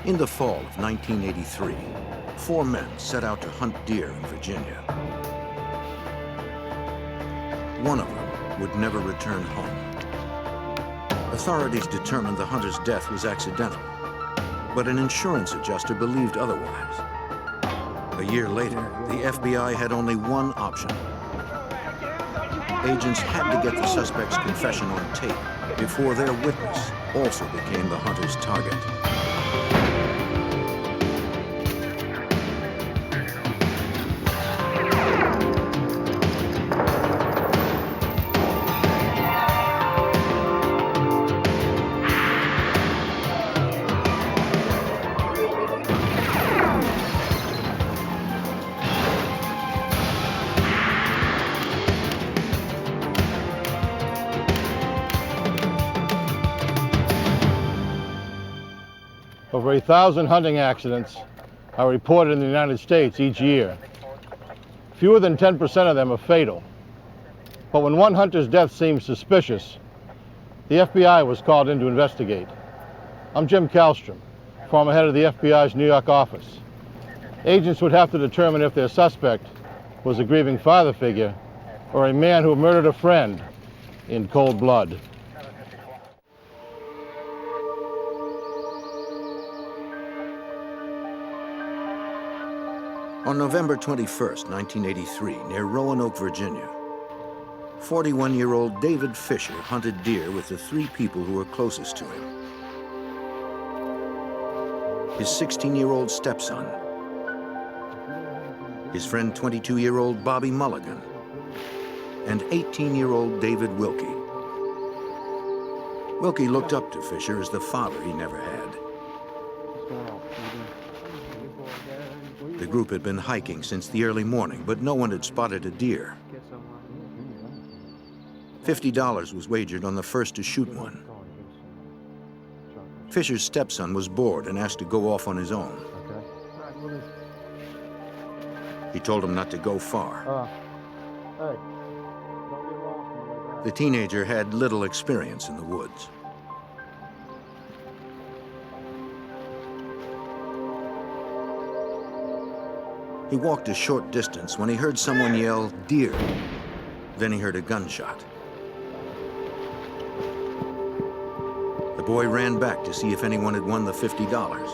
In the fall of 1983, 4 men set out to hunt deer in Virginia. One of them would never return home. Authorities determined the hunter's death was accidental, but an insurance adjuster believed otherwise. A year later, the FBI had only one option. Agents had to get the suspect's confession on tape before their witness also became the hunter's target. Over 1,000 hunting accidents are reported in the United States each year. Fewer than 10% of them are fatal. But when one hunter's death seemed suspicious, the FBI was called in to investigate. I'm Jim Kallstrom, former head of the FBI's New York office. Agents would have to determine if their suspect was a grieving father figure or a man who murdered a friend in cold blood. On November 21st, 1983, near Roanoke, Virginia, 41-year-old David Fisher hunted deer with the 3 people who were closest to him. His 16-year-old stepson, his friend 22-year-old Bobby Mulligan, and 18-year-old David Wilkey. Wilkey looked up to Fisher as the father he never had. The group had been hiking since the early morning, but no one had spotted a deer. $50 was wagered on the first to shoot one. Fisher's stepson was bored and asked to go off on his own. He told him not to go far. The teenager had little experience in the woods. He walked a short distance when he heard someone yell, "Deer." Then he heard a gunshot. The boy ran back to see if anyone had won the $50.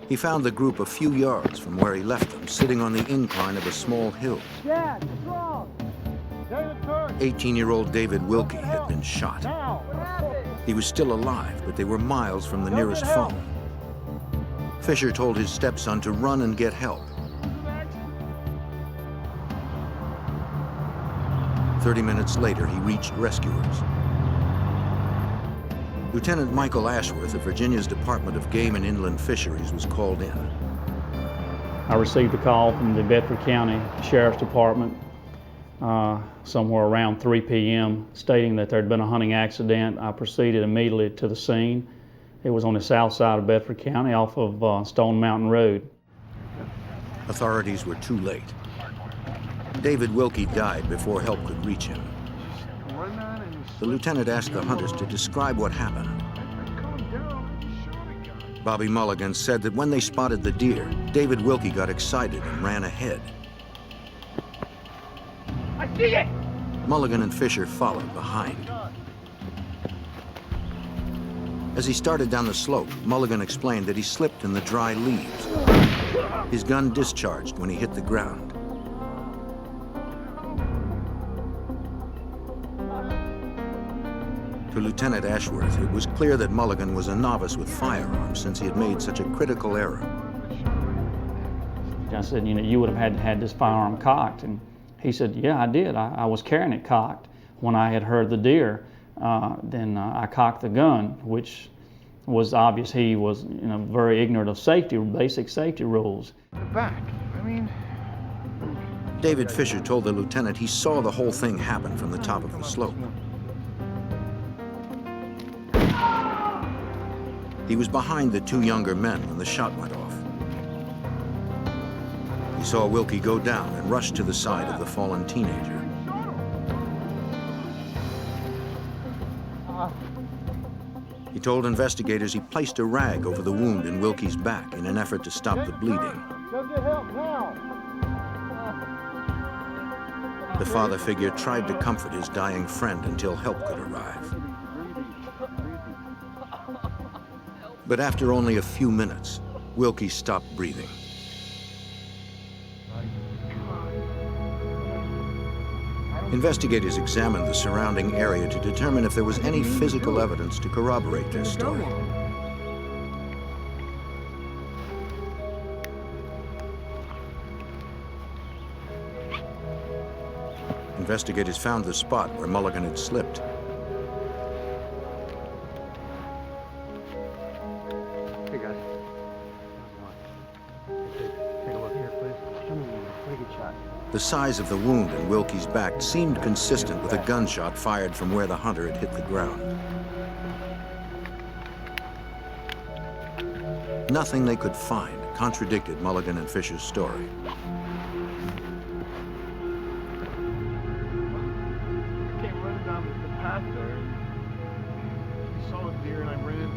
He found the group a few yards from where he left them, sitting on the incline of a small hill. 18-year-old David Wilkey had been shot. He was still alive, but they were miles from the nearest phone. Fisher told his stepson to run and get help. 30 minutes later, he reached rescuers. Lieutenant Michael Ashworth of Virginia's Department of Game and Inland Fisheries was called in. I received a call from the Bedford County Sheriff's Department somewhere around 3 p.m. stating that there had been a hunting accident. I proceeded immediately to the scene. It was on the south side of Bedford County off of Stone Mountain Road. Authorities were too late. David Wilkey died before help could reach him. The lieutenant asked the hunters to describe what happened. Bobby Mulligan said that when they spotted the deer, David Wilkey got excited and ran ahead. I see it! Mulligan and Fisher followed behind. As he started down the slope, Mulligan explained that he slipped in the dry leaves. His gun discharged when he hit the ground. To Lieutenant Ashworth, it was clear that Mulligan was a novice with firearms since he had made such a critical error. I said, you would have had this firearm cocked. And he said, yeah, I did. I was carrying it cocked. When I had heard the deer, then I cocked the gun, which was obvious he was very ignorant of safety, basic safety rules. The back, David Fisher told the lieutenant he saw the whole thing happen from the top of the slope. He was behind the 2 younger men when the shot went off. He saw Wilkey go down and rush to the side of the fallen teenager. He told investigators he placed a rag over the wound in Wilkey's back in an effort to stop the bleeding. Go get help now! The father figure tried to comfort his dying friend until help could arrive. But after only a few minutes, Wilkey stopped breathing. Investigators examined the surrounding area to determine if there was any physical evidence to corroborate their story. Investigators found the spot where Mulligan had slipped. Hey guys. Take a look here, please. Take a shot. The size of the wound in Wilkey's back seemed consistent with a gunshot fired from where the hunter had hit the ground. Nothing they could find contradicted Mulligan and Fisher's story. I came running down the path there. I saw a deer and I ran.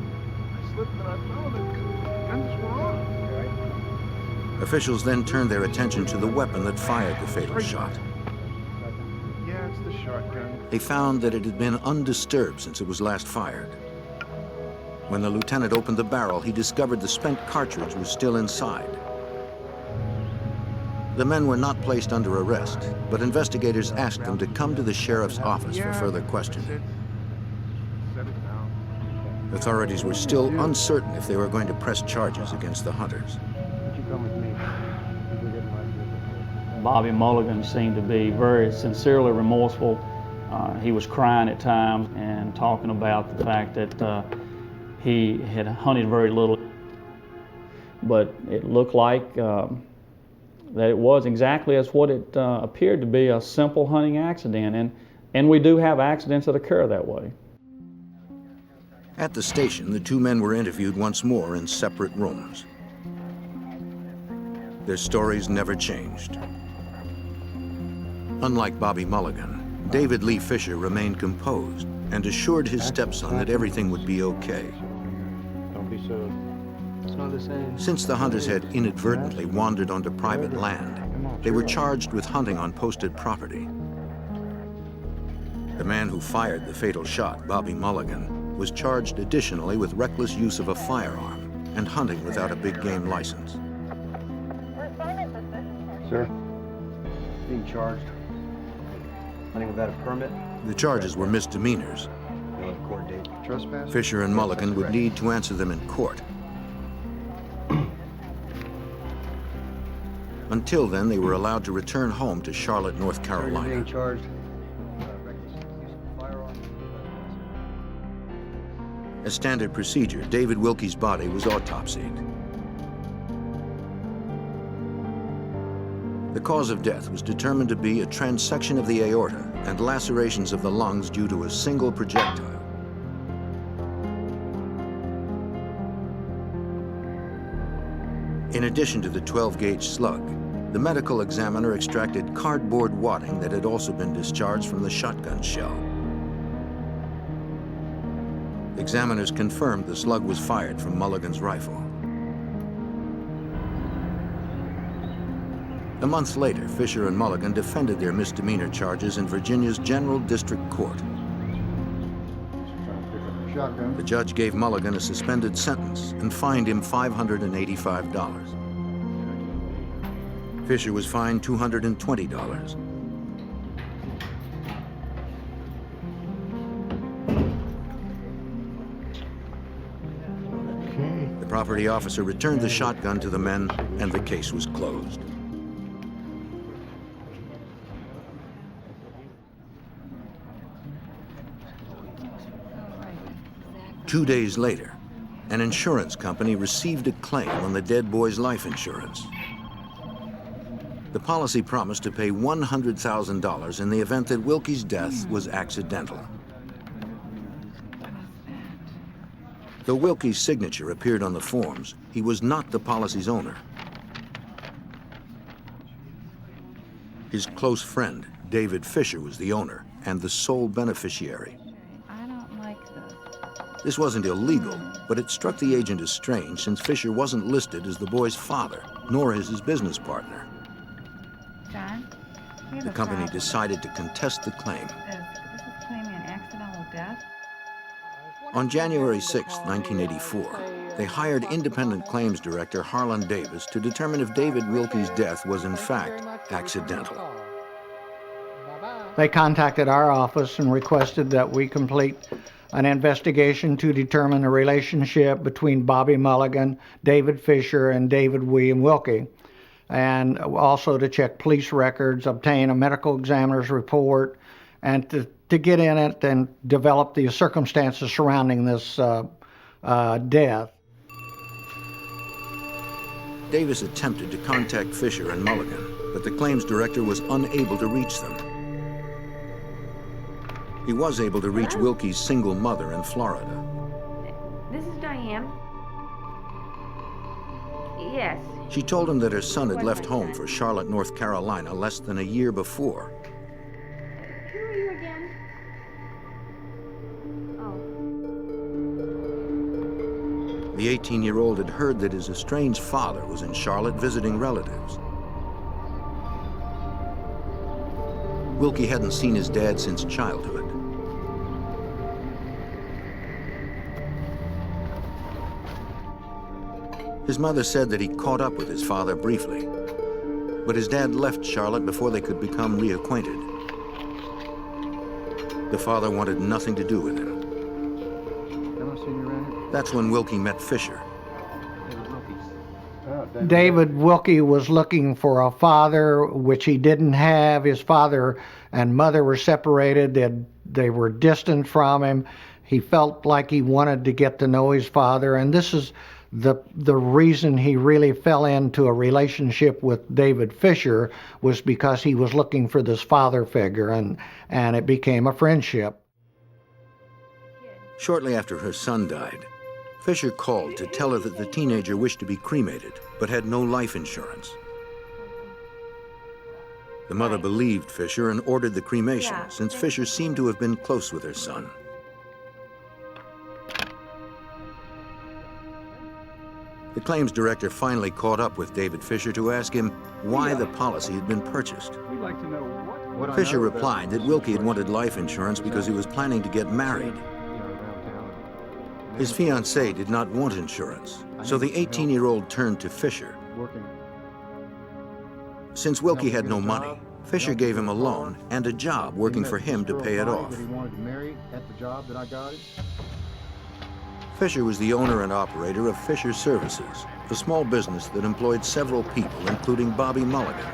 I slipped and I fell and the gun just went off. Officials then turned their attention to the weapon that fired the fatal shot. Yeah, it's the shotgun. They found that it had been undisturbed since it was last fired. When the lieutenant opened the barrel, he discovered the spent cartridge was still inside. The men were not placed under arrest, but investigators asked them to come to the sheriff's office for further questioning. Set it down. Authorities were still uncertain if they were going to press charges against the hunters. Would you come with me? We're getting my business. Bobby Mulligan seemed to be very sincerely remorseful. He was crying at times and talking about the fact that he had hunted very little. But it looked like that it was exactly as what it appeared to be, a simple hunting accident. And we do have accidents that occur that way. At the station, the two men were interviewed once more in separate rooms. Their stories never changed. Unlike Bobby Mulligan, David Lee Fisher remained composed and assured his stepson that everything would be okay. Don't be so. It's not the same. Since the hunters had inadvertently wandered onto private land, they were charged with hunting on posted property. The man who fired the fatal shot, Bobby Mulligan, was charged additionally with reckless use of a firearm and hunting without a big game license. Sir, being charged. Hunting without a permit. The charges were misdemeanors. You'll have a court date. Trespass? Fisher and Mulligan would need to answer them in court. Until then, they were allowed to return home to Charlotte, North You're being Carolina. charged. Reckless use of a firearm. As standard procedure, David Wilkey's body was autopsied. The cause of death was determined to be a transection of the aorta and lacerations of the lungs due to a single projectile. In addition to the 12-gauge slug, the medical examiner extracted cardboard wadding that had also been discharged from the shotgun shell. Examiners confirmed the slug was fired from Mulligan's rifle. A month later, Fisher and Mulligan defended their misdemeanor charges in Virginia's General District Court. Shotgun. The judge gave Mulligan a suspended sentence and fined him $585. Fisher was fined $220. The property officer returned the shotgun to the men, and the case was closed. Two days later, an insurance company received a claim on the dead boy's life insurance. The policy promised to pay $100,000 in the event that Wilkey's death was accidental. Though Wilkey's signature appeared on the forms, he was not the policy's owner. His close friend, David Fisher, was the owner and the sole beneficiary. I don't like this. This wasn't illegal, but it struck the agent as strange since Fisher wasn't listed as the boy's father, nor as his business partner. John? The company decided to contest the claim. This is claiming an accidental death? On January 6, 1984, they hired independent claims director Harlan Davis to determine if David Wilkey's death was in fact accidental. They contacted our office and requested that we complete an investigation to determine the relationship between Bobby Mulligan, David Fisher, and David William Wilkey, and also to check police records, obtain a medical examiner's report, and to get in it and develop the circumstances surrounding this death. Davis attempted to contact Fisher and Mulligan, but the claims director was unable to reach them. He was able to reach Wilkey's single mother in Florida. This is Diane. Yes. She told him that her son had left home for Charlotte, North Carolina less than a year before. Who are you again? Oh. The 18-year-old had heard that his estranged father was in Charlotte visiting relatives. Wilkey hadn't seen his dad since childhood. His mother said that he caught up with his father briefly, but his dad left Charlotte before they could become reacquainted. The father wanted nothing to do with him. That's when Wilkey met Fisher. David Wilkey was looking for a father, which he didn't have. His father and mother were separated. They were distant from him. He felt like he wanted to get to know his father, and this is the reason he really fell into a relationship with David Fisher was because he was looking for this father figure, and it became a friendship. Shortly after her son died, Fisher called to tell her that the teenager wished to be cremated, but had no life insurance. The mother believed Fisher and ordered the cremation, since Fisher seemed to have been close with her son. The claims director finally caught up with David Fisher to ask him why the policy had been purchased. We'd like to know what Fisher replied that Wilkey had wanted life insurance because he was planning to get married. His fiancée did not want insurance, so the 18-year-old turned to Fisher. Since Wilkey had no money, Fisher gave him a loan and a job working for him to pay it off. Fisher was the owner and operator of Fisher Services, a small business that employed several people, including Bobby Mulligan.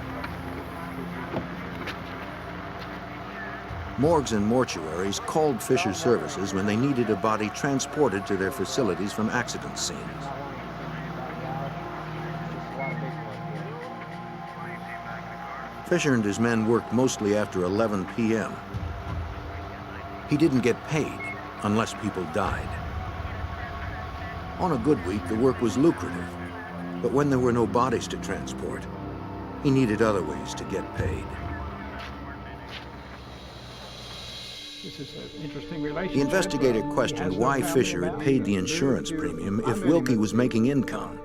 Morgues and mortuaries called Fisher Services when they needed a body transported to their facilities from accident scenes. Fisher and his men worked mostly after 11 p.m. He didn't get paid unless people died. On a good week, the work was lucrative, but when there were no bodies to transport, he needed other ways to get paid. This is an interesting relationship. The investigator questioned why Fisher had paid the insurance premium if Wilkey was making income.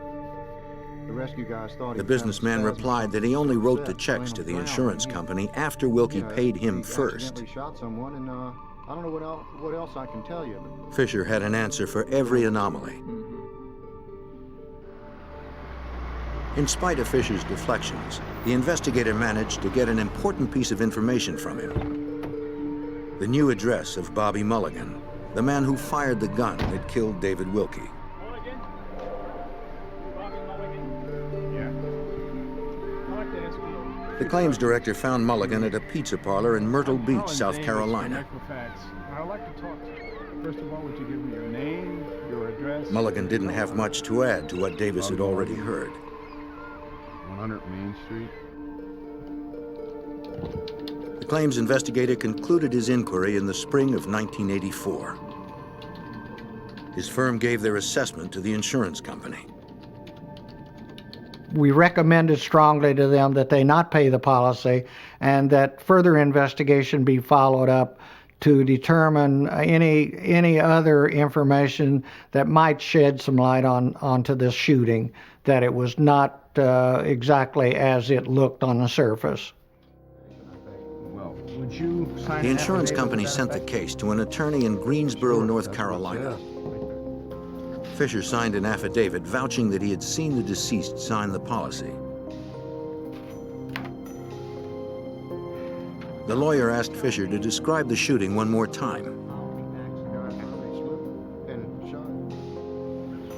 The businessman replied that he only wrote the checks to the insurance company after Wilkey paid him first. I don't know what else I can tell you. Fisher had an answer for every anomaly. In spite of Fisher's deflections, the investigator managed to get an important piece of information from him. The new address of Bobby Mulligan, the man who fired the gun that killed David Wilkey. Mulligan? Bobby Mulligan? Yeah. I'd like to ask you. The claims director found Mulligan at a pizza parlor in Myrtle Beach, South Carolina. I'd like to talk to you. First of all, would you give me your name, your address? Mulligan didn't have much to add to what Davis had already heard. 100 Main Street. The claims investigator concluded his inquiry in the spring of 1984. His firm gave their assessment to the insurance company. We recommended strongly to them that they not pay the policy and that further investigation be followed up to determine any other information that might shed some light onto this shooting, that it was not exactly as it looked on the surface. Well, would you sign The an insurance affidavit company to that sent the effect? case to an attorney in Greensboro, Sure, North that's Carolina. what- Fisher signed an affidavit vouching that he had seen the deceased sign the policy. The lawyer asked Fisher to describe the shooting one more time.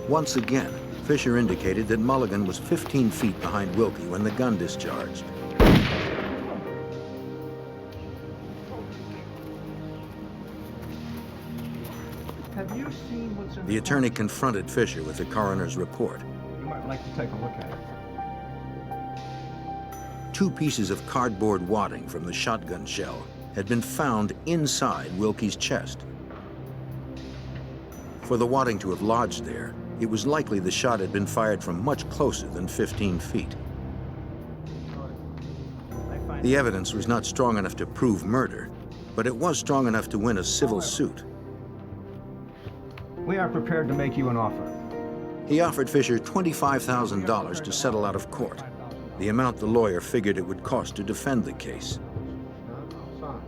Once again, Fisher indicated that Mulligan was 15 feet behind Wilkey when the gun discharged. Have you seen what's in The attorney confronted Fisher with the coroner's report. You might like to take a look at it. 2 pieces of cardboard wadding from the shotgun shell had been found inside Wilkey's chest. For the wadding to have lodged there, it was likely the shot had been fired from much closer than 15 feet. The evidence was not strong enough to prove murder, but it was strong enough to win a civil suit. We are prepared to make you an offer. He offered Fisher $25,000 to settle out of court, the amount the lawyer figured it would cost to defend the case.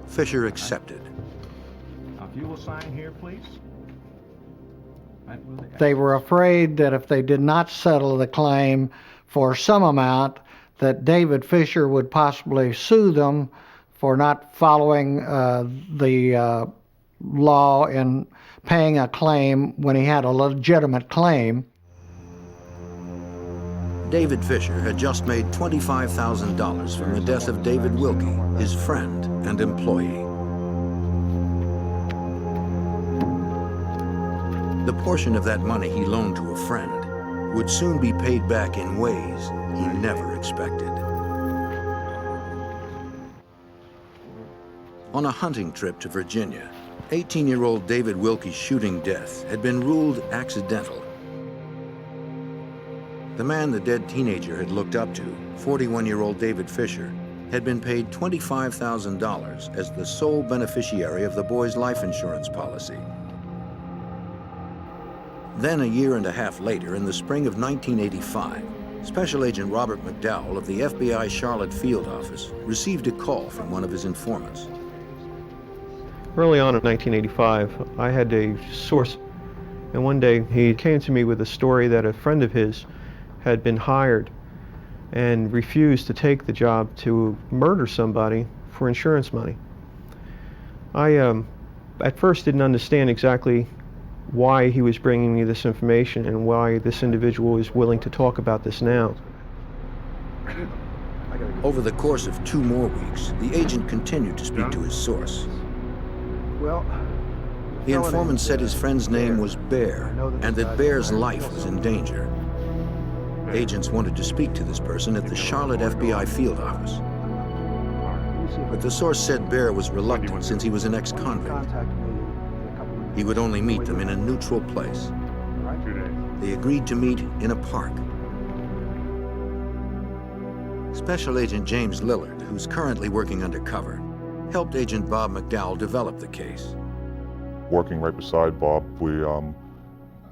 Fisher accepted. Now, if you will sign here, please. They were afraid that if they did not settle the claim for some amount, that David Fisher would possibly sue them for not following the law and paying a claim when he had a legitimate claim. David Fisher had just made $25,000 from the death of David Wilkey, his friend and employee. The portion of that money he loaned to a friend would soon be paid back in ways he never expected. On a hunting trip to Virginia, 18-year-old David Wilkey's shooting death had been ruled accidental. The man the dead teenager had looked up to, 41-year-old David Fisher, had been paid $25,000 as the sole beneficiary of the boy's life insurance policy. Then a year and a half later, in the spring of 1985, Special Agent Robert Mcdowell of the FBI Charlotte Field Office received a call from one of his informants. Early on in 1985, I had a source, and one day he came to me with a story that a friend of his had been hired and refused to take the job to murder somebody for insurance money. I at first didn't understand exactly why he was bringing me this information and why this individual is willing to talk about this now. Over the course of 2 more weeks, the agent continued to speak to his source. Well, The informant said his friend's name was Bear, and that Bear's life was in danger. Agents wanted to speak to this person at the Charlotte FBI field office. But the source said Bear was reluctant since he was an ex-convict. He would only meet them in a neutral place. They agreed to meet in a park. Special Agent James Lillard, who's currently working undercover, helped Agent Bob Mcdowell develop the case. Working right beside Bob, we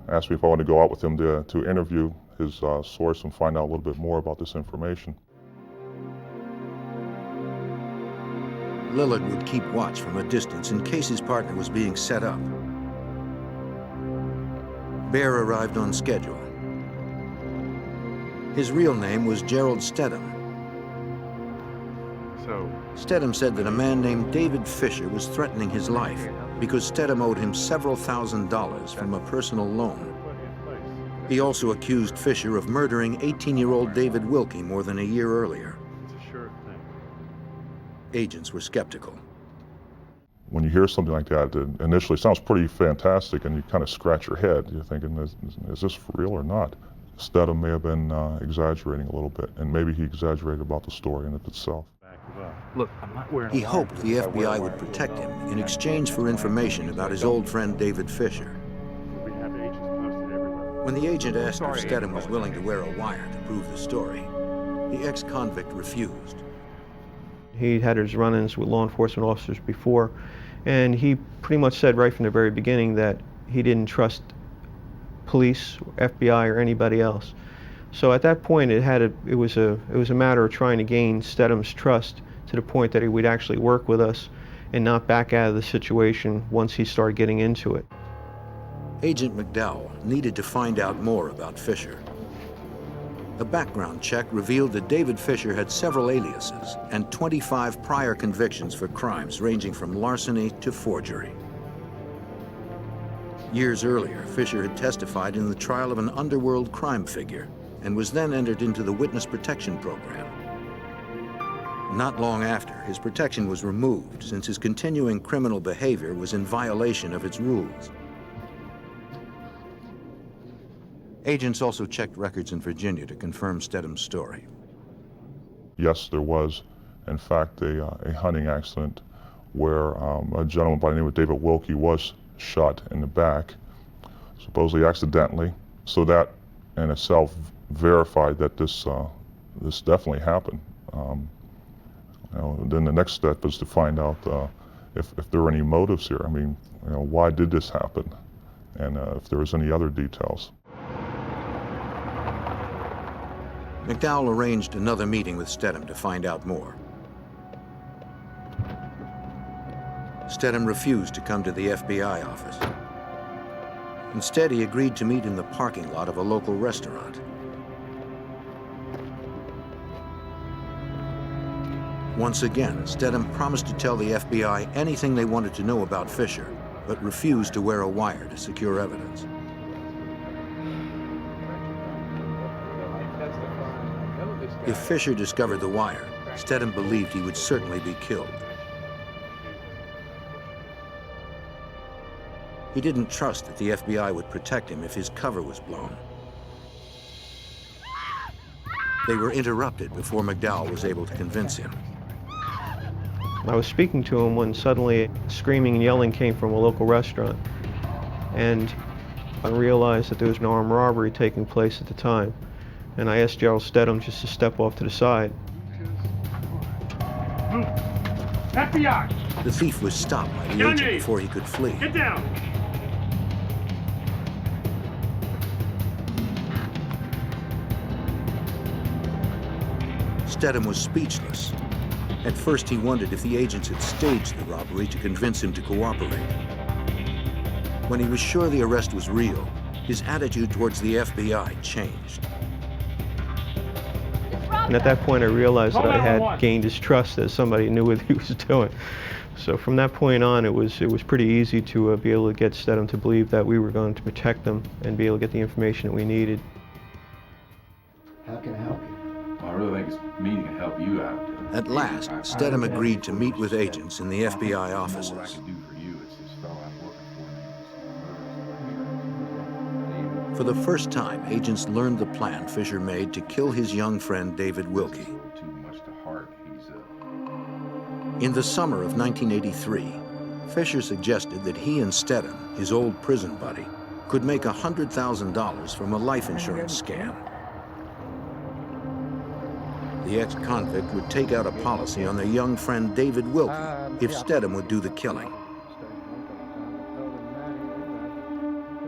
asked me if I wanted to go out with him to interview his source and find out a little bit more about this information. Lillard would keep watch from a distance in case his partner was being set up. Bear arrived on schedule. His real name was Gerald Stedham. Stedham said that a man named David Fisher was threatening his life because Stedham owed him several $1,000s from a personal loan. He also accused Fisher of murdering 18-year-old David Wilkey more than a year earlier. Agents were skeptical. When you hear something like that, it initially sounds pretty fantastic, and you kind of scratch your head. You're thinking, is this for real or not? Stedham may have been exaggerating a little bit, and maybe he exaggerated about the story in itself. look, I'm not wearing He hoped the FBI would protect him in exchange for information about his old friend David Fisher. When the agent asked if Stedham was willing to wear a wire to prove the story, the ex-convict refused. He had his run-ins with law enforcement officers before, and he pretty much said right from the very beginning that he didn't trust police, FBI, or anybody else. So at that point, it was a matter of trying to gain Stedham's trust to the point that he would actually work with us and not back out of the situation once he started getting into it. Agent Mcdowell needed to find out more about Fisher. A background check revealed that David Fisher had several aliases and 25 prior convictions for crimes ranging from larceny to forgery. Years earlier, Fisher had testified in the trial of an underworld crime figure and was then entered into the Witness Protection Program. Not long after, his protection was removed since his continuing criminal behavior was in violation of its rules. Agents also checked records in Virginia to confirm Stedham's story. Yes, there was, in fact, a hunting accident where a gentleman by the name of David Wilkey was shot in the back, supposedly accidentally. So that in itself verified that this definitely happened. Then the next step is to find out if there are any motives here. I mean, why did this happen? And if there was any other details. Mcdowell arranged another meeting with Stedham to find out more. Stedham refused to come to the FBI office. Instead, he agreed to meet in the parking lot of a local restaurant. Once again, Stedham promised to tell the FBI anything they wanted to know about Fisher, but refused to wear a wire to secure evidence. If Fisher discovered the wire, Stedham believed he would certainly be killed. He didn't trust that the FBI would protect him if his cover was blown. They were interrupted before Mcdowell was able to convince him. I was speaking to him when suddenly screaming and yelling came from a local restaurant, and I realized that there was an armed robbery taking place at the time. And I asked Gerald Stedham just to step off to the side. FBI! The thief was stopped by the agent before he could flee. Get down! Stedham was speechless. At first, he wondered if the agents had staged the robbery to convince him to cooperate. When he was sure the arrest was real, his attitude towards the FBI changed. And at that point, I realized that I had gained his trust as somebody who knew what he was doing. So from that point on, it was pretty easy to be able to get Stedham to believe that we were going to protect them and be able to get the information that we needed. How can I help you? Well, I really think it's meeting to help you out. At last, Stedham agreed to meet with agents in the FBI offices. For the first time, agents learned the plan Fisher made to kill his young friend David Wilkey. In the summer of 1983, Fisher suggested that he and Stedham, his old prison buddy, could make $100,000 from a life insurance scam. The ex-convict would take out a policy on their young friend David Wilkey if Stedham would do the killing.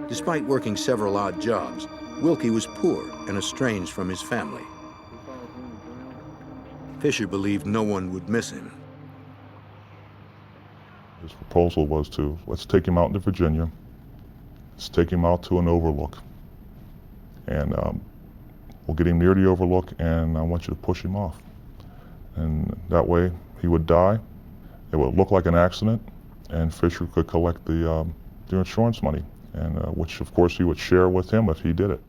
Despite working several odd jobs, Wilkey was poor and estranged from his family. Fisher believed no one would miss him. His proposal was to, let's take him out into Virginia, let's take him out to an overlook, and we'll get him near the overlook, and I want you to push him off. And that way, he would die, it would look like an accident, and Fisher could collect the insurance money, and which of course he would share with him if he did it.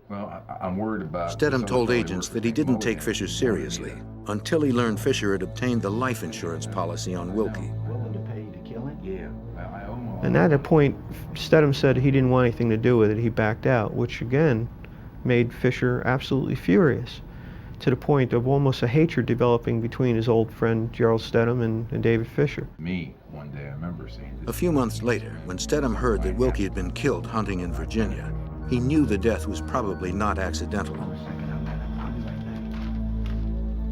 Well, I'm worried about... Stedham told agents that he didn't take Fisher seriously until he learned Fisher had obtained the life insurance policy on Wilkey. And at that point, Stedham said he didn't want anything to do with it. He backed out, which again made Fisher absolutely furious, to the point of almost a hatred developing between his old friend Gerald Stedham and David Fisher. One day I remember seeing this. A few months later, when Stedham heard that Wilkey had been killed hunting in Virginia, he knew the death was probably not accidental.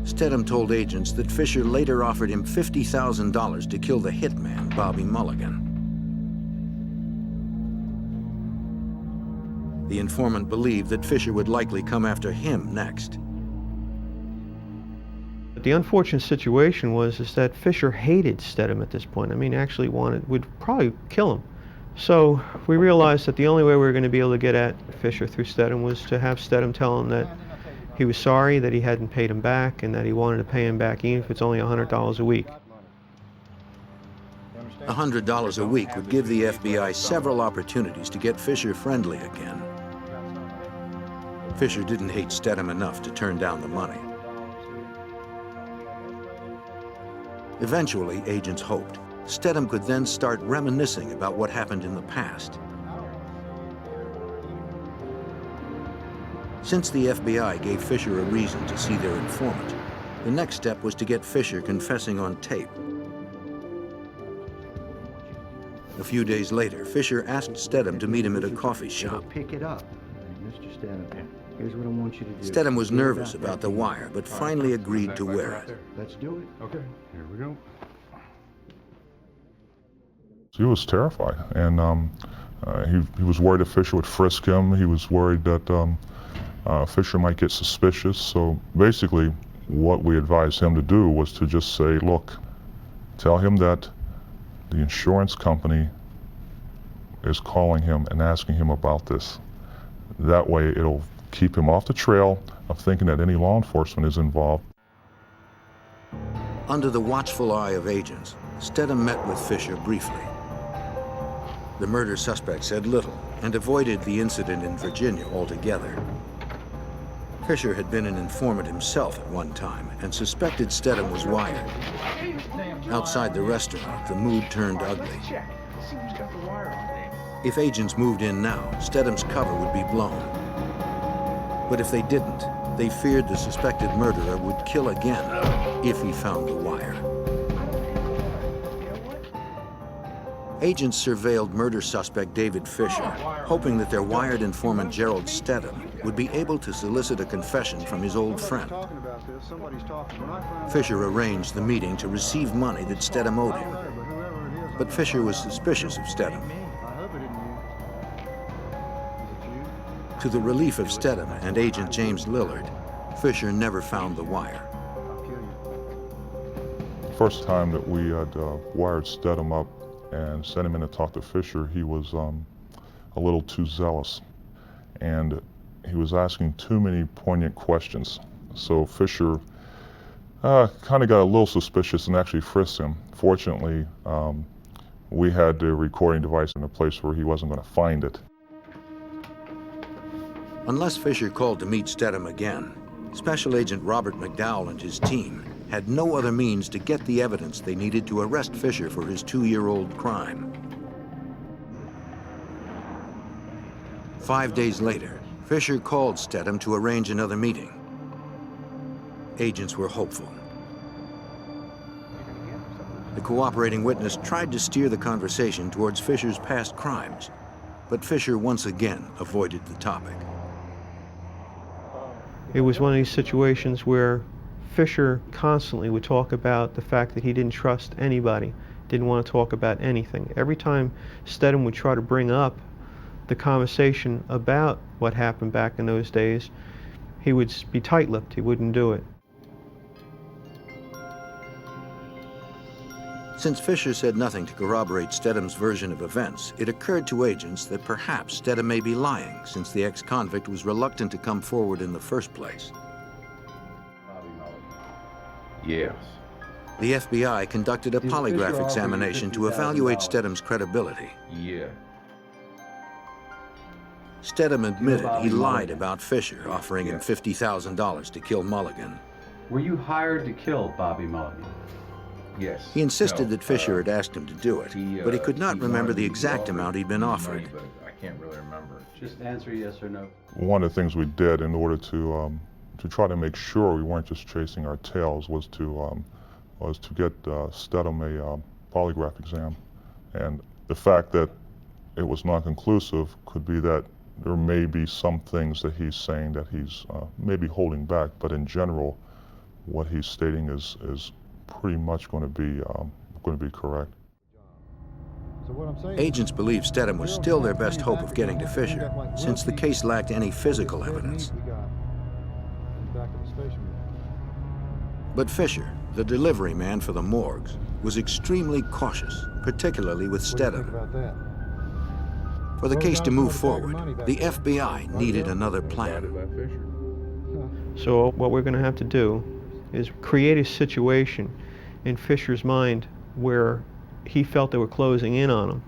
Stedham told agents that Fisher later offered him $50,000 to kill the hitman, Bobby Mulligan. The informant believed that Fisher would likely come after him next. But the unfortunate situation was that Fisher hated Stedham at this point. I mean, actually would probably kill him. So we realized that the only way we were going to be able to get at Fisher through Stedham was to have Stedham tell him that he was sorry that he hadn't paid him back and that he wanted to pay him back even if it's only $100 a week. $100 a week would give the FBI several opportunities to get Fisher friendly again. Fisher didn't hate Stedham enough to turn down the money. Eventually, agents hoped Stedham could then start reminiscing about what happened in the past. Since the FBI gave Fisher a reason to see their informant, the next step was to get Fisher confessing on tape. A few days later, Fisher asked Stedham to meet him at a coffee shop. Pick it up. Mr. Stedham, here's what I want you to do. Stedham was nervous about the wire, but finally agreed to wear it. Let's do it. Okay, here we go. He was terrified, and he was worried that Fisher would frisk him. He was worried that Fisher might get suspicious. So basically, what we advised him to do was to just say, look, tell him that the insurance company is calling him and asking him about this. That way, it'll keep him off the trail of thinking that any law enforcement is involved. Under the watchful eye of agents, Stedham met with Fisher briefly. The murder suspect said little and avoided the incident in Virginia altogether. Fisher had been an informant himself at one time and suspected Stedham was wired. Outside the restaurant, the mood turned ugly. If agents moved in now, Stedham's cover would be blown. But if they didn't, they feared the suspected murderer would kill again if he found the wire. Agents surveilled murder suspect David Fisher, hoping that their wired informant Gerald Stedham would be able to solicit a confession from his old friend. Fisher arranged the meeting to receive money that Stedham owed him. But Fisher was suspicious of Stedham. To the relief of Stedham and agent James Lillard, Fisher never found the wire. First time that we had wired Stedham up and sent him in to talk to Fisher, he was a little too zealous, and he was asking too many poignant questions. So Fisher kind of got a little suspicious and actually frisked him. Fortunately, we had the recording device in a place where he wasn't going to find it. Unless Fisher called to meet Stedham again, Special Agent Robert Mcdowell and his team had no other means to get the evidence they needed to arrest Fisher for his 2-year-old crime. 5 days later, Fisher called Stedham to arrange another meeting. Agents were hopeful. The cooperating witness tried to steer the conversation towards Fisher's past crimes, but Fisher once again avoided the topic. It was one of these situations where Fisher constantly would talk about the fact that he didn't trust anybody, didn't want to talk about anything. Every time Stedham would try to bring up the conversation about what happened back in those days, he would be tight-lipped, he wouldn't do it. Since Fisher said nothing to corroborate Stedham's version of events, it occurred to agents that perhaps Stedham may be lying, since the ex-convict was reluctant to come forward in the first place. Yes. The FBI conducted a polygraph examination to evaluate Stedham's credibility. Yeah. Stedham admitted he lied about Fisher, offering him $50,000 to kill Mulligan. Were you hired to kill Bobby Mulligan? Yes. He insisted that Fisher had asked him to do it, but he could not remember the exact amount he'd been offered. But I can't really remember. Just answer yes or no. One of the things we did in order to try to make sure we weren't just chasing our tails was to get Stedham a polygraph exam. And the fact that it was non-conclusive could be that there may be some things that he's saying that he's maybe holding back, but in general, what he's stating is pretty much going to be correct. So what I'm saying, Agents believe Stedham was still their best hope of getting to Fisher, since the case lacked any physical evidence. back at the station. But Fisher, the delivery man for the morgues, was extremely cautious, particularly with What do you think Stedham. about that? For the case to move forward, the FBI needed another plan. So what we're going to have to do is create a situation in Fisher's mind where he felt they were closing in on him,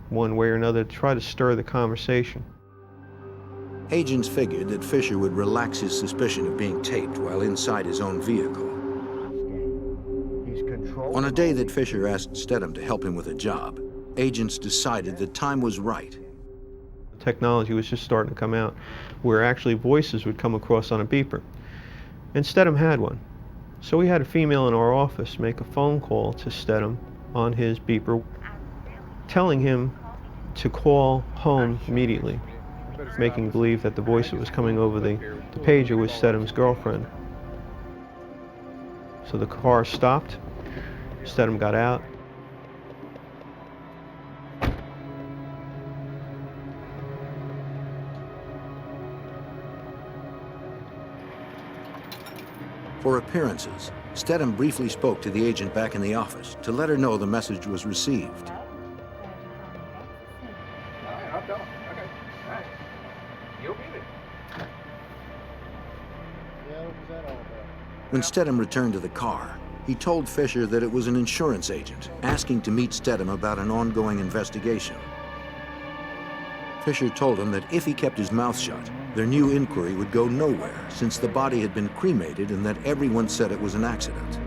one way or another, to try to stir the conversation. Agents figured that Fisher would relax his suspicion of being taped while inside his own vehicle. On a day that Fisher asked Stedham to help him with a job, agents decided the time was right. Technology was just starting to come out, where actually voices would come across on a beeper. And Stedham had one. So we had a female in our office make a phone call to Stedham on his beeper, telling him to call home immediately, making believe that the voice that was coming over the pager was Stedham's girlfriend. So the car stopped, Stedham got out. For appearances, Stedham briefly spoke to the agent back in the office to let her know the message was received. When Stedham returned to the car, he told Fisher that it was an insurance agent asking to meet Stedham about an ongoing investigation. Fisher told him that if he kept his mouth shut, their new inquiry would go nowhere, since the body had been cremated and that everyone said it was an accident.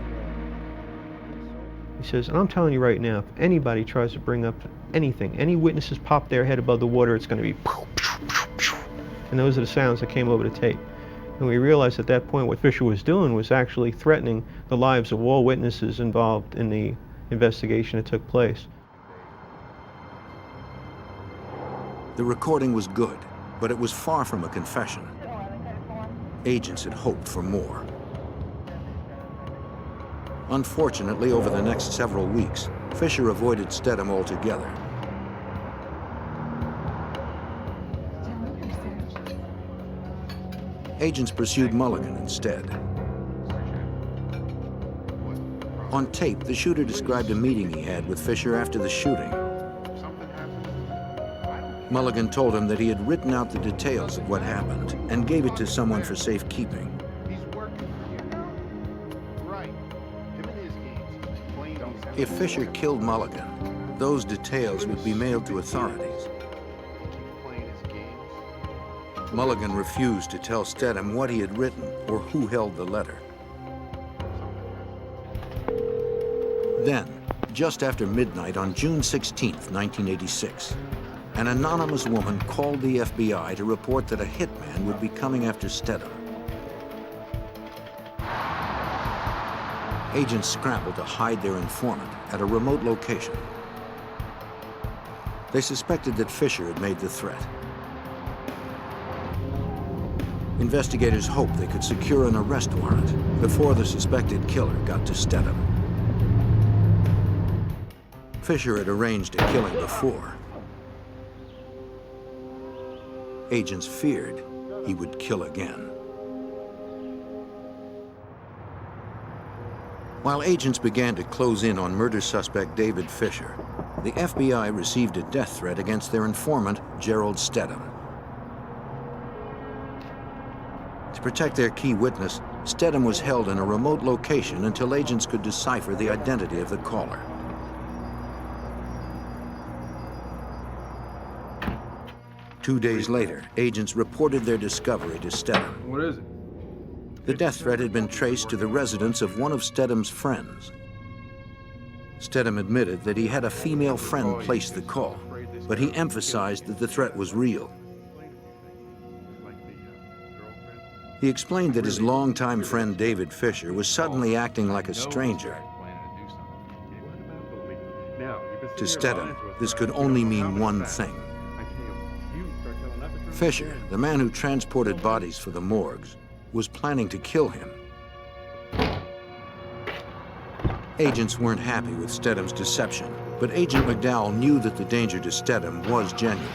He says, and I'm telling you right now, if anybody tries to bring up anything, any witnesses pop their head above the water, it's going to be pew, pew, pew, pew. And those are the sounds that came over the tape. And we realized at that point what Fisher was doing was actually threatening the lives of all witnesses involved in the investigation that took place. The recording was good, but it was far from a confession. Agents had hoped for more. Unfortunately, over the next several weeks, Fisher avoided Stedham altogether. Agents pursued Mulligan instead. On tape, the shooter described a meeting he had with Fisher after the shooting. Mulligan told him that he had written out the details of what happened and gave it to someone for safekeeping. If Fisher killed Mulligan, those details would be mailed to authorities. Mulligan refused to tell Stedham what he had written or who held the letter. Then, just after midnight on June 16, 1986, an anonymous woman called the FBI to report that a hitman would be coming after Stedham. Agents scrambled to hide their informant at a remote location. They suspected that Fisher had made the threat. Investigators hoped they could secure an arrest warrant before the suspected killer got to Stedham. Fisher had arranged a killing before. Agents feared he would kill again. While agents began to close in on murder suspect David Fisher, the FBI received a death threat against their informant, Gerald Stedham. To protect their key witness, Stedham was held in a remote location until agents could decipher the identity of the caller. Two days later, agents reported their discovery to Stedham. What is it? The death threat had been traced to the residence of one of Stedham's friends. Stedham admitted that he had a female friend place the call, but he emphasized that the threat was real. He explained that his longtime friend David Fisher was suddenly acting like a stranger. To Stedham, this could only mean one thing. Fisher, the man who transported bodies for the morgues, was planning to kill him. Agents weren't happy with Stedham's deception, but Agent Mcdowell knew that the danger to Stedham was genuine.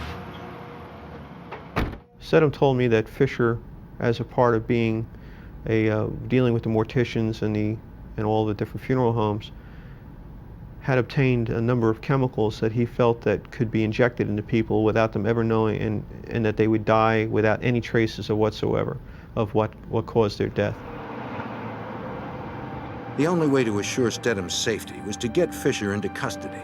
Stedham told me that Fisher, as a part of being dealing with the morticians and all the different funeral homes, had obtained a number of chemicals that he felt that could be injected into people without them ever knowing, and that they would die without any traces of whatsoever of what caused their death. The only way to assure Stedham's safety was to get Fisher into custody.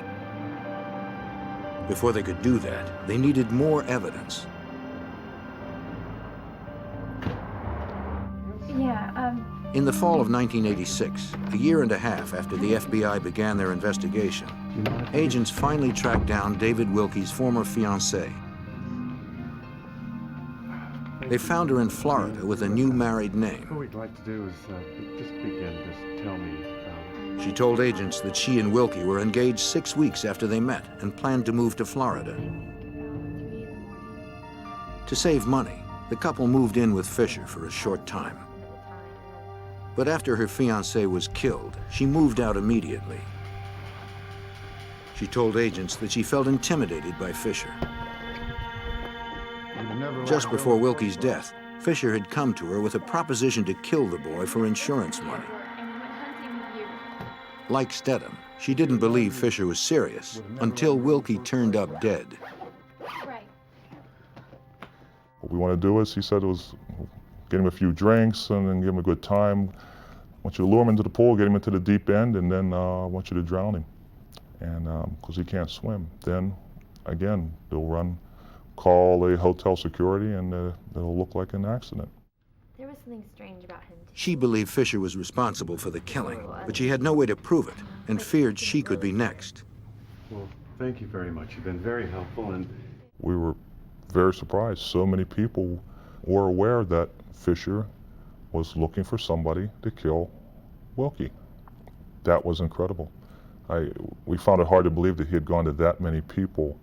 Before they could do that, they needed more evidence. In the fall of 1986, a year and a half after the FBI began their investigation, agents finally tracked down David Wilkey's former fiancée. They found her in Florida with a new married name. What we'd like to do is just begin. Just tell me. She told agents that she and Wilkey were engaged 6 weeks after they met and planned to move to Florida. To save money, the couple moved in with Fisher for a short time. But after her fiancé was killed, she moved out immediately. She told agents that she felt intimidated by Fisher. Just before Wilkey's death, Fisher had come to her with a proposition to kill the boy for insurance money. Like Stedham, she didn't believe Fisher was serious until Wilkey turned up dead. What we want to do is, he said, it was get him a few drinks and then give him a good time. I want you to lure him into the pool, get him into the deep end, and then I want you to drown him. And because he can't swim. Then, again, they'll call the hotel security, and it'll look like an accident. There was something strange about him. She believed Fisher was responsible for the killing, but she had no way to prove it and feared she could be next. Well, thank you very much. You've been very helpful, and We were very surprised. So many people were aware that Fisher was looking for somebody to kill Wilkey. That was incredible. We found it hard to believe that he had gone to that many people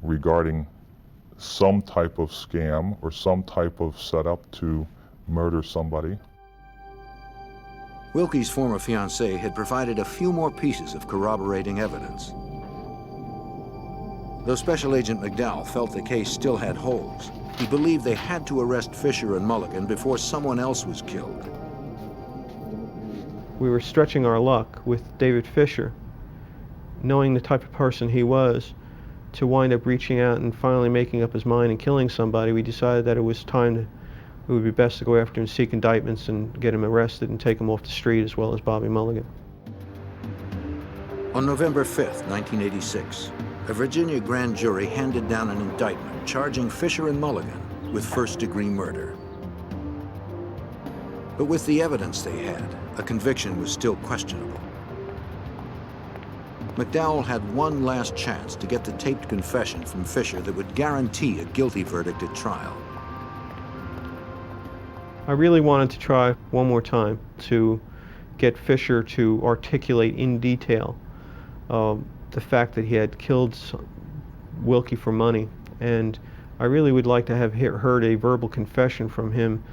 regarding some type of scam or some type of setup to murder somebody. Wilkey's former fiancée had provided a few more pieces of corroborating evidence. Though Special Agent Mcdowell felt the case still had holes, he believed they had to arrest Fisher and Mulligan before someone else was killed. We were stretching our luck with David Fisher, knowing the type of person he was, to wind up reaching out and finally making up his mind and killing somebody. We decided that it was time it would be best to go after him, seek indictments, and get him arrested and take him off the street, as well as Bobby Mulligan. On November 5th, 1986, a Virginia grand jury handed down an indictment charging Fisher and Mulligan with first-degree murder. But with the evidence they had, a conviction was still questionable. Mcdowell had one last chance to get the taped confession from Fisher that would guarantee a guilty verdict at trial. I really wanted to try one more time to get Fisher to articulate in detail the fact that he had killed Wilkey for money, and I really would like to have heard a verbal confession from him.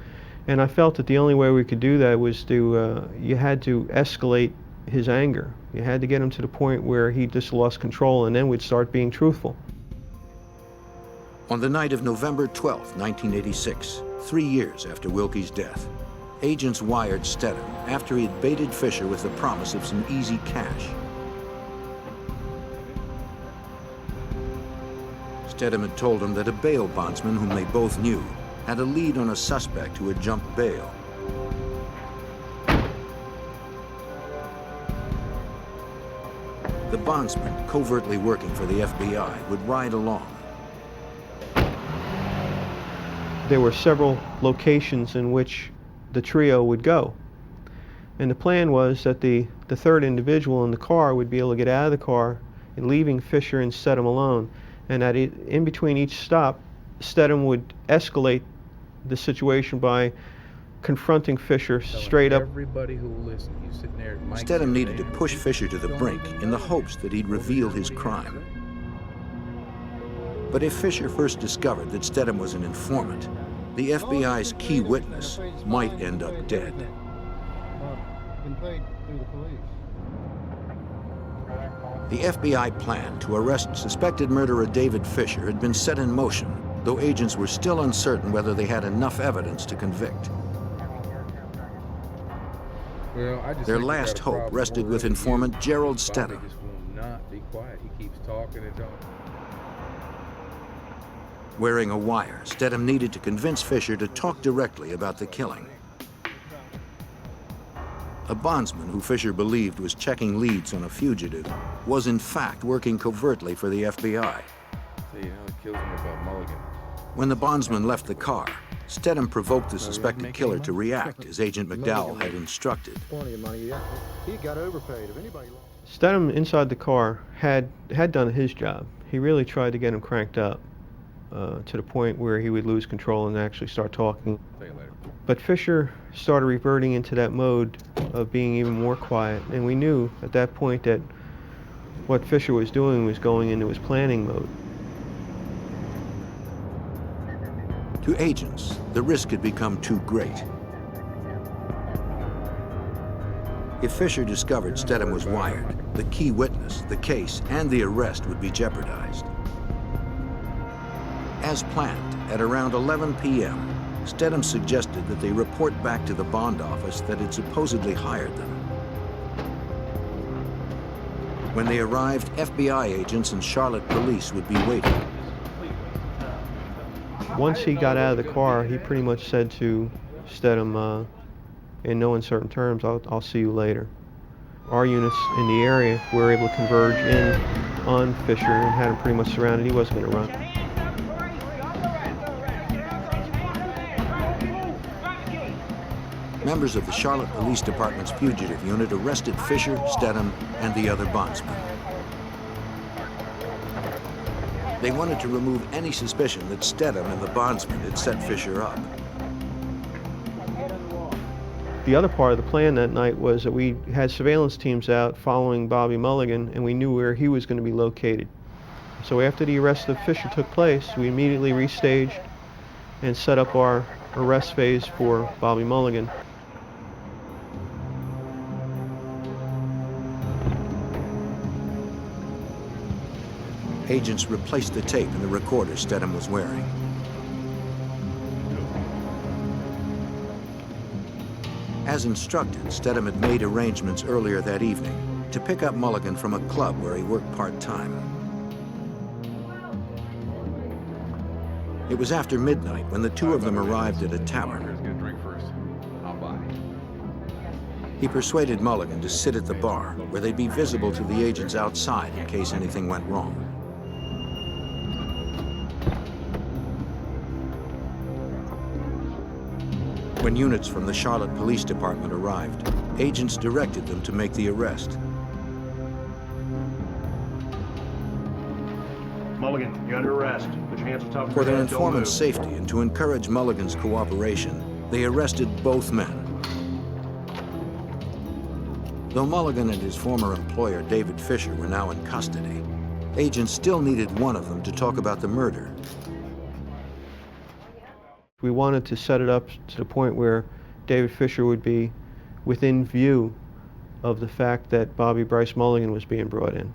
And I felt that the only way we could do that was you had to escalate his anger. You had to get him to the point where he just lost control, and then we'd start being truthful. On the night of November 12th, 1986, 3 years after Wilkey's death, agents wired Stedham after he had baited Fisher with the promise of some easy cash. Stedham had told him that a bail bondsman whom they both knew had a lead on a suspect who had jumped bail. The bondsman, covertly working for the FBI, would ride along. There were several locations in which the trio would go. And the plan was that the third individual in the car would be able to get out of the car, and leaving Fisher and Stedham alone. And that in between each stop, Stedham would escalate the situation by confronting Fisher straight up. Everybody who will listen, you sitting there. Stedham needed to push Fisher to the brink in the hopes that he'd reveal his crime. But if Fisher first discovered that Stedham was an informant, the FBI's key witness might end up dead. Been paid through the police. The FBI plan to arrest suspected murderer David Fisher had been set in motion, though agents were still uncertain whether they had enough evidence to convict. Well, I just Their think we last got a hope problem rested with already. informant Gerald Bobby Stedham. just will not be quiet. He keeps talking and talking. Wearing a wire, Stedham needed to convince Fisher to talk directly about the killing. A bondsman who Fisher believed was checking leads on a fugitive was in fact working covertly for the FBI. Tell you how it kills me about Mulligan. When the bondsman left the car, Stedham provoked the suspected killer to react as Agent Mcdowell had instructed. Plenty of money. Yeah, he got overpaid. If anybody. Stedham inside the car had done his job. He really tried to get him cranked up to the point where he would lose control and actually start talking. See you later. But Fisher started reverting into that mode of being even more quiet, and we knew at that point that what Fisher was doing was going into his planning mode. To agents, the risk had become too great. If Fisher discovered Stedham was wired, the key witness, the case, and the arrest would be jeopardized. As planned, at around 11 p.m., Stedham suggested that they report back to the bond office that had supposedly hired them. When they arrived, FBI agents and Charlotte police would be waiting. Once he got out of the car, he pretty much said to Stedham, in no uncertain terms, I'll see you later. Our units in the area were able to converge in on Fisher and had him pretty much surrounded. He wasn't going to run. Members of the Charlotte Police Department's fugitive unit arrested Fisher, Stedham, and the other bondsmen. They wanted to remove any suspicion that Stedham and the bondsmen had set Fisher up. The other part of the plan that night was that we had surveillance teams out following Bobby Mulligan, and we knew where he was going to be located. So after the arrest of Fisher took place, we immediately restaged and set up our arrest phase for Bobby Mulligan. Agents replaced the tape in the recorder Stedham was wearing. As instructed, Stedham had made arrangements earlier that evening to pick up Mulligan from a club where he worked part-time. It was after midnight when the two of them arrived at a tavern. He persuaded Mulligan to sit at the bar, where they'd be visible to the agents outside in case anything went wrong. When units from the Charlotte Police Department arrived, agents directed them to make the arrest. Mulligan, you're under arrest. Put your hands on top of your For their head, don't informant's move. safety and to encourage Mulligan's cooperation, they arrested both men. Though Mulligan and his former employer, David Fisher, were now in custody, agents still needed one of them to talk about the murder. We wanted to set it up to the point where David Fisher would be within view of the fact that Bobby Bryce Mulligan was being brought in.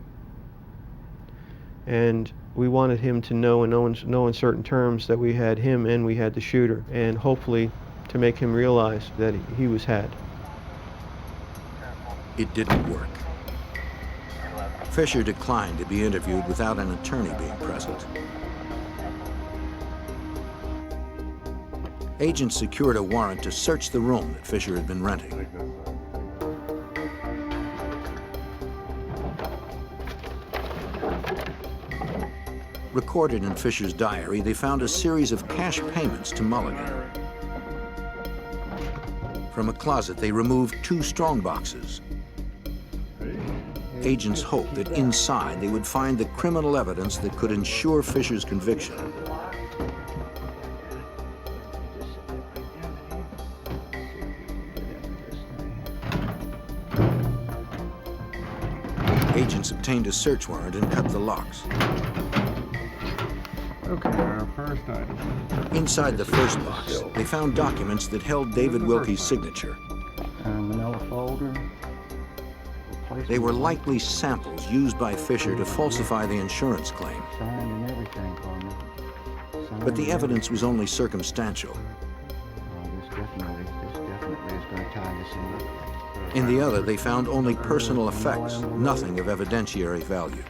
And we wanted him to know in no uncertain terms that we had him and we had the shooter, and hopefully to make him realize that he was had. It didn't work. Fisher declined to be interviewed without an attorney being present. Agents secured a warrant to search the room that Fisher had been renting. Recorded in Fisher's diary, they found a series of cash payments to Mulligan. From a closet, they removed 2 strong boxes. Agents hoped that inside they would find the criminal evidence that could ensure Fisher's conviction. Agents obtained a search warrant and cut the locks. Okay, our first item. Inside the first box, they found documents that held David Wilkey's signature. Manila folder. They were likely samples used by Fisher to falsify the insurance claim. But the evidence was only circumstantial. In the other, they found only personal effects, nothing of evidentiary value.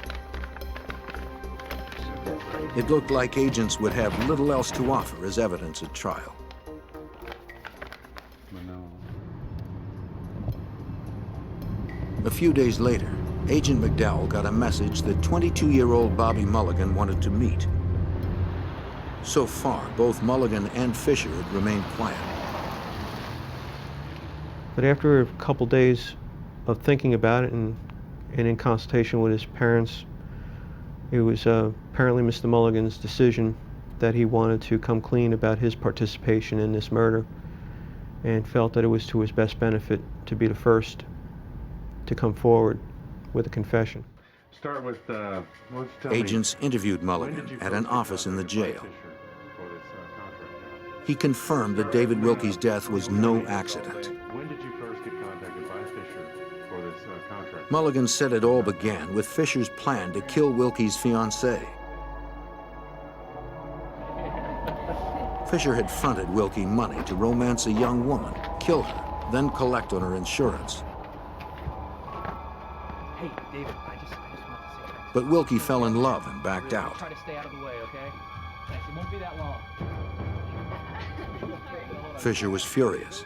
It looked like agents would have little else to offer as evidence at trial. A few days later, Agent Mcdowell got a message that 22-year-old Bobby Mulligan wanted to meet. So far, both Mulligan and Fisher had remained quiet. But after a couple days of thinking about it and in consultation with his parents, it was apparently Mr. Mulligan's decision that he wanted to come clean about his participation in this murder and felt that it was to his best benefit to be the first to come forward with a confession. Start with, Agents interviewed Mulligan at an office in the jail. He confirmed that David Wilkey's death was no accident. When did you first get contacted by Fisher for this contract? Mulligan said it all began with Fisher's plan to kill Wilkey's fiancée. Fisher had fronted Wilkey money to romance a young woman, kill her, then collect on her insurance. Hey, David, I just want to say thanks. But Wilkey fell in love and backed out. Try to stay out of the way, okay? Thanks. It won't be that long. Fisher was furious.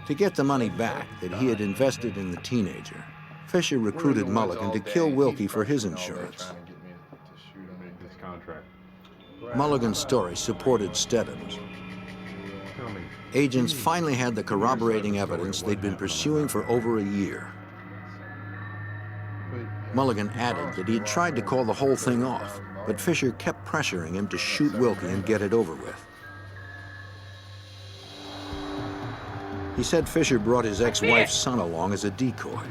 To get the money back that he had invested in the teenager, Fisher recruited Mulligan to kill Wilkey for his insurance. Mulligan's story supported Steadham's. Agents finally had the corroborating evidence they'd been pursuing for over a year. Mulligan added that he had tried to call the whole thing off, but Fisher kept pressuring him to shoot Wilkey and get it over with. He said Fisher brought his ex-wife's son along as a decoy.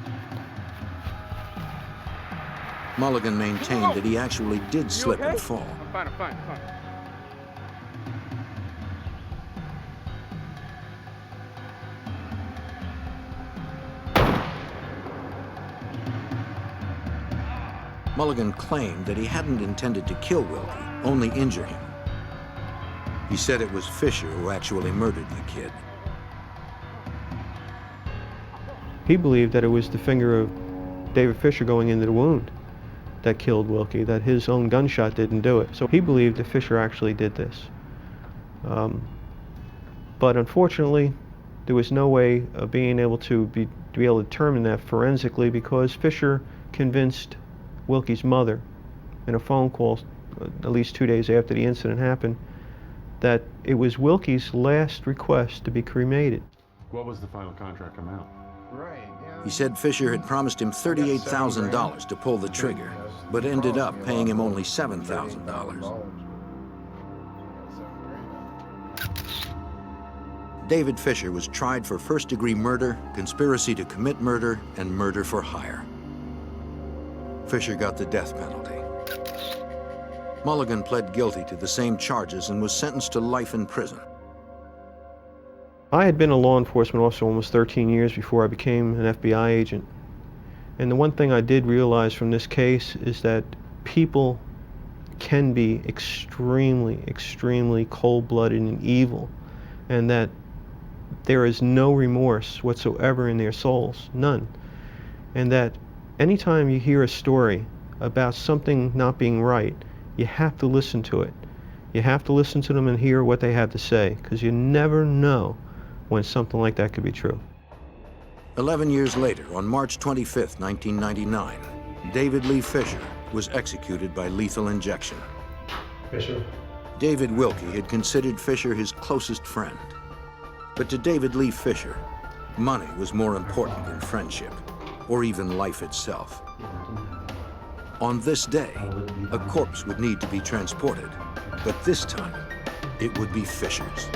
Mulligan maintained that he actually did slip and fall. I'm fine. Mulligan claimed that he hadn't intended to kill Wilkey, only injure him. He said it was Fisher who actually murdered the kid. He believed that it was the finger of David Fisher going into the wound that killed Wilkey, that his own gunshot didn't do it. So he believed that Fisher actually did this. But unfortunately, there was no way of being able to be able to determine that forensically, because Fisher convinced Wilkey's mother in a phone call at least 2 days after the incident happened that it was Wilkey's last request to be cremated. What was the final contract amount? He said Fisher had promised him $38,000 to pull the trigger, but ended up paying him only $7,000. David Fisher was tried for first-degree murder, conspiracy to commit murder, and murder for hire. Fisher got the death penalty. Mulligan pled guilty to the same charges and was sentenced to life in prison. I had been a law enforcement officer almost 13 years before I became an FBI agent. And the one thing I did realize from this case is that people can be extremely, extremely cold-blooded and evil, and that there is no remorse whatsoever in their souls, none. And that anytime you hear a story about something not being right, you have to listen to it. You have to listen to them and hear what they have to say, because you never know when something like that could be true. 11 years later, on March 25, 1999, David Lee Fisher was executed by lethal injection. Fisher? David Wilkey had considered Fisher his closest friend. But to David Lee Fisher, money was more important than friendship, or even life itself. On this day, a corpse would need to be transported, but this time, it would be Fisher's.